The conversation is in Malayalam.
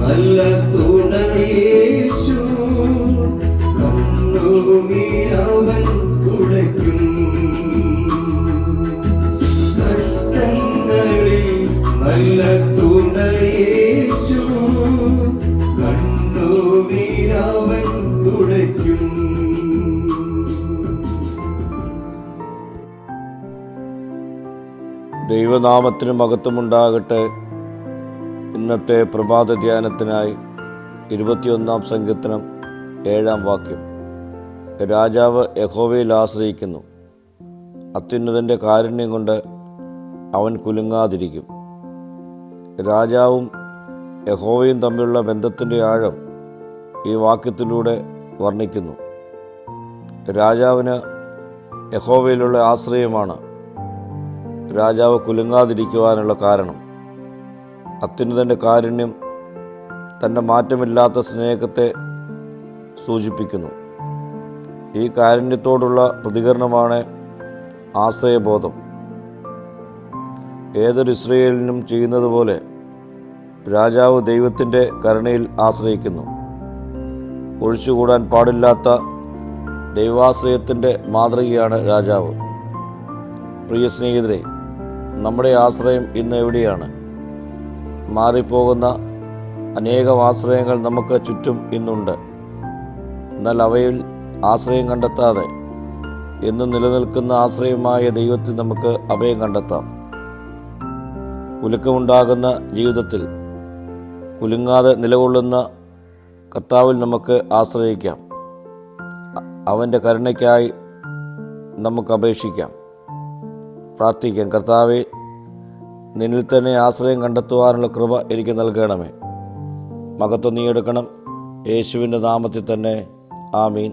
നല്ല തുണയേശു, കണ്ണുനീരവൻ തുടയ്ക്കും. കഷ്ടങ്ങളിൽ നല്ല തുണയേശു, കണ്ണുനീരവൻ തുടയ്ക്കും. ദൈവനാമത്തിന് മഹത്വമുണ്ടാകട്ടെ. ഇന്നത്തെ പ്രഭാത ധ്യാനത്തിനായി 21 സങ്കീർത്തനം 7 വാക്യം. രാജാവ് യഹോവയിൽ ആശ്രയിക്കുന്നു, അത്യുന്നതൻ്റെ കാരുണ്യം കൊണ്ട് അവൻ കുലുങ്ങാതിരിക്കും. രാജാവും യഹോവയും തമ്മിലുള്ള ബന്ധത്തിൻ്റെ ആഴം ഈ വാക്യത്തിലൂടെ വർണ്ണിക്കുന്നു. രാജാവിന് യഹോവയിലുള്ള ആശ്രയമാണ് രാജാവ് കുലുങ്ങാതിരിക്കുവാനുള്ള കാരണം. അത്യുന്നതൻ്റെ കാരുണ്യം തൻ്റെ മാറ്റമില്ലാത്ത സ്നേഹത്തെ സൂചിപ്പിക്കുന്നു. ഈ കാരുണ്യത്തോടുള്ള പ്രതികരണമാണ് ആശ്രയബോധം. ഏതൊരു ഇസ്രായേലിനും ചെയ്യുന്നത് പോലെ രാജാവ് ദൈവത്തിൻ്റെ കരുണയിൽ ആശ്രയിക്കുന്നു. ഒഴിച്ചുകൂടാൻ പാടില്ലാത്ത ദൈവാശ്രയത്തിൻ്റെ മാതൃകയാണ് രാജാവ്. പ്രിയ സ്നേഹിതരെ, നമ്മുടെ ആശ്രയം ഇന്ന് എവിടെയാണ്? മാറിപ്പോകുന്ന അനേകം ആശ്രയങ്ങൾ നമുക്ക് ചുറ്റും ഇന്നുണ്ട്. എന്നാൽ അവയിൽ ആശ്രയം കണ്ടെത്താതെ എന്നും നിലനിൽക്കുന്ന ആശ്രയമായ ദൈവത്തിൽ നമുക്ക് അഭയം കണ്ടെത്താം. കുലുക്കമുണ്ടാകുന്ന ജീവിതത്തിൽ കുലുങ്ങാതെ നിലകൊള്ളുന്ന കർത്താവിൽ നമുക്ക് ആശ്രയിക്കാം. അവൻ്റെ കരുണയ്ക്കായി നമുക്ക് അപേക്ഷിക്കാം, പ്രാർത്ഥിക്കാം. കർത്താവേ, നിന്നിൽ തന്നെ ആശ്രയം കണ്ടെത്തുവാനുള്ള കൃപ എനിക്ക് നൽകണമേ. മഹത്വം നീ എടുക്കണം. യേശുവിൻ്റെ നാമത്തിൽ തന്നെ. ആമീൻ.